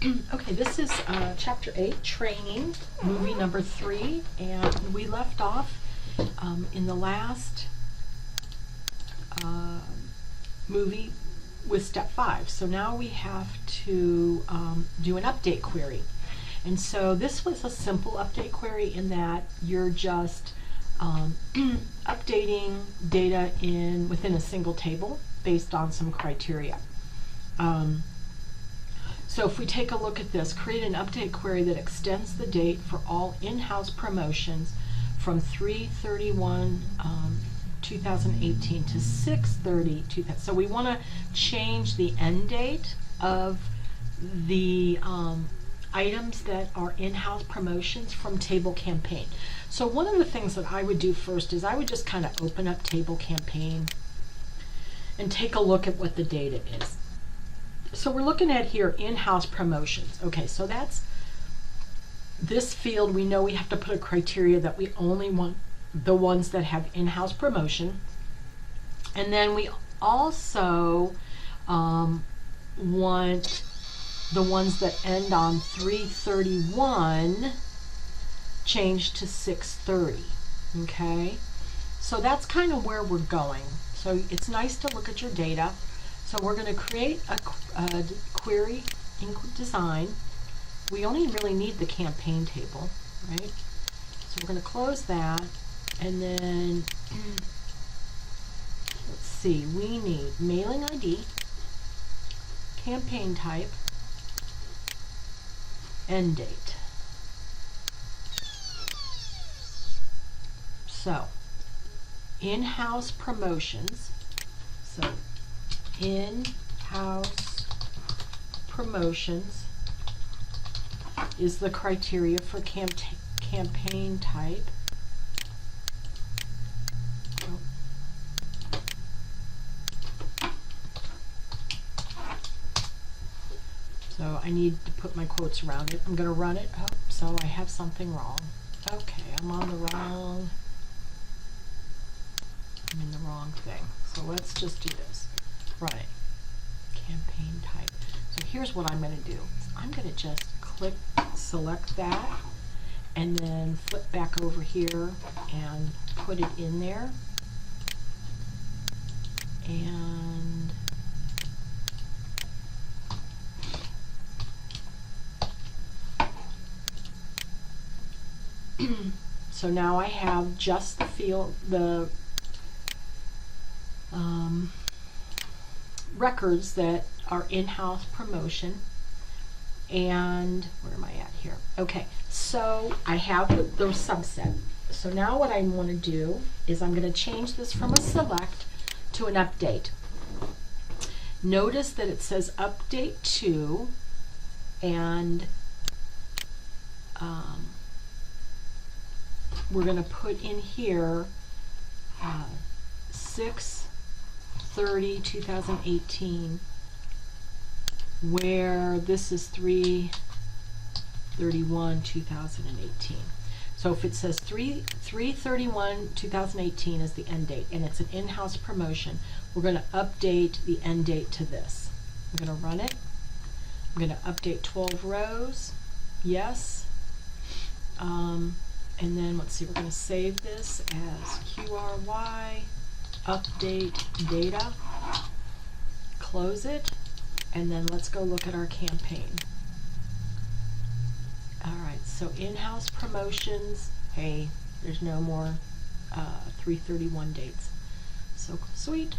Okay, this is Chapter 8, Training, movie number 3, and we left off in the last movie with step 5. So now we have to do an update query. And so this was a simple update query in that you're just updating data within a single table based on some criteria. So if we take a look at this, create an update query that extends the date for all in-house promotions from 3/31/2018 to 6/30/2018. So we want to change the end date of the items that are in-house promotions from Table Campaign. So one of the things that I would do first is I would just kind of open up Table Campaign and take a look at what the data is. So we're looking at here in-house promotions. Okay, so that's this field. We know we have to put a criteria that we only want the ones that have in-house promotion. And then we also want the ones that end on 3/31 changed to 6/30. Okay, so that's kind of where we're going. So it's nice to look at your data. So we're going to create a query in design. We only really need the campaign table, right? So we're going to close that, and then let's see, we need mailing ID, campaign type, end date. So in-house promotions. So in-house promotions is the criteria for campaign type. So I need to put my quotes around it. I'm going to run it. Oh, so I have something wrong. Okay, I'm in the wrong thing. So let's just do this. Run it. Campaign type. So here's what I'm going to do. I'm going to just select that, and then flip back over here and put it in there. And so now I have just the field, the records that are in-house promotion. And where am I at here? Okay, so I have the subset. So now what I want to do is I'm going to change this from a select to an update. Notice that it says update to, and we're going to put in here 6/30/2018, where this is 3/31/2018. So if it says 3/31/2018 is the end date, and it's an in-house promotion, we're going to update the end date to this. I'm going to run it. I'm going to update 12 rows. Yes. And then let's see, we're going to save this as QRY, update data, close it, and then let's go look at our campaign. Alright, so in-house promotions, hey, there's no more 3/31 dates. So sweet,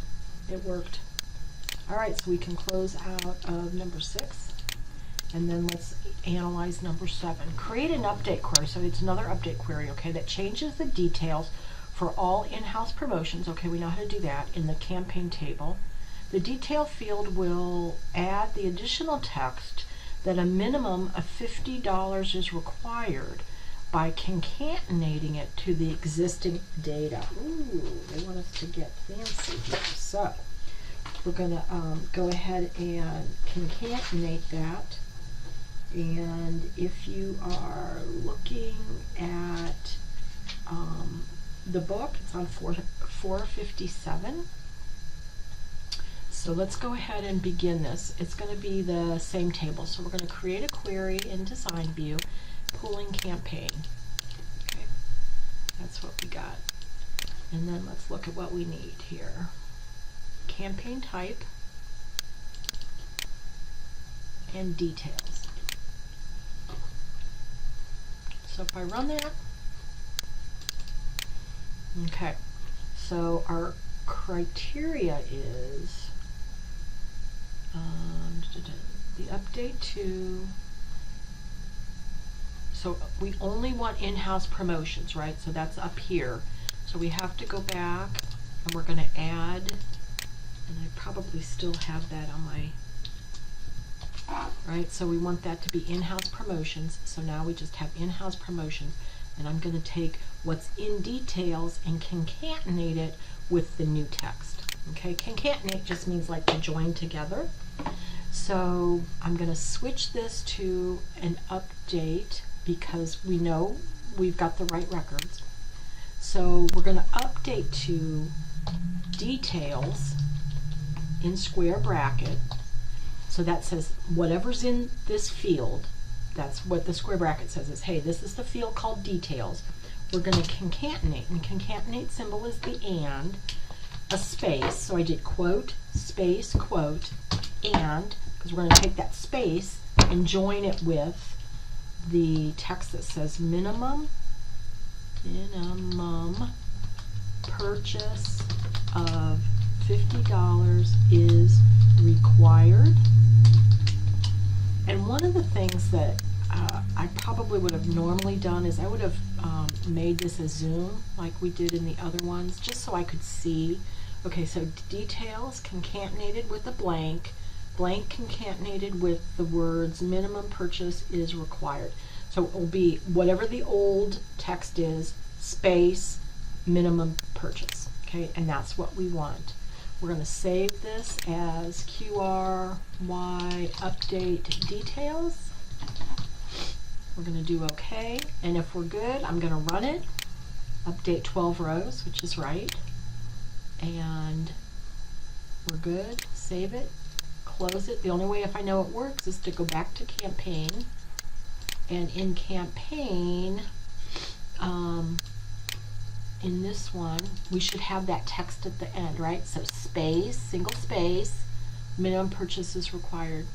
it worked. Alright, so we can close out of number 6. And then let's analyze number 7. Create an update query. So it's another update query, okay, that changes the details for all in-house promotions. Okay, we know how to do that in the campaign table. The detail field will add the additional text that a minimum of $50 is required by concatenating it to the existing data. Ooh, they want us to get fancy here. So we're going to go ahead and concatenate that. And if you are looking at the book, it's on 457. so let's go ahead and begin this. It's going to be the same table. So we're going to create a query in Design View, pooling campaign. Okay, that's what we got. And then let's look at what we need here. Campaign type and details. So if I run that, okay, so our criteria is the update to, so we only want in-house promotions, right? So that's up here. So we have to go back and we're going to add, and I probably still have that on my, right? So we want that to be in-house promotions. So now we just have in-house promotions, and I'm going to take what's in details and concatenate it with the new text. Okay, concatenate just means like to join together. So I'm going to switch this to an update because we know we've got the right records. So we're going to update to details in square bracket. So that says whatever's in this field, that's what the square bracket says, is hey, this is the field called details. We're going to concatenate, and concatenate symbol is the and, a space. So I did quote, space, quote, and, because we're going to take that space and join it with the text that says minimum purchase of $50 is required. And one of the things that I probably would have normally done is I would have made this a zoom like we did in the other ones, just so I could see. Okay, so details concatenated with a blank, blank concatenated with the words minimum purchase is required. So it will be whatever the old text is, space, minimum purchase. Okay, and that's what we want. We're going to save this as QRY update details. We're going to do OK, and if we're good, I'm going to run it. Update 12 rows, which is right. And we're good. Save it. Close it. The only way if I know it works is to go back to campaign. And in campaign, in this one, we should have that text at the end, right? So space, single space, minimum purchase is required.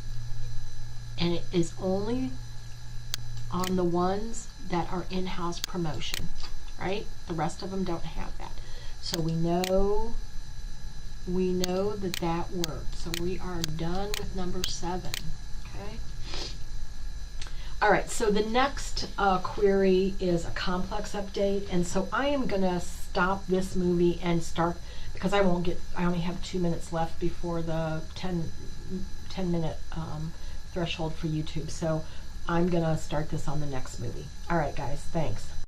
And it is only on the ones that are in-house promotion, right? The rest of them don't have that. So we know that that worked. So we are done with number 7, okay? All right, so the next query is a complex update, and so I am gonna stop this movie and start, because I only have 2 minutes left before the 10-minute threshold for YouTube. So I'm gonna start this on the next movie. All right, guys, thanks.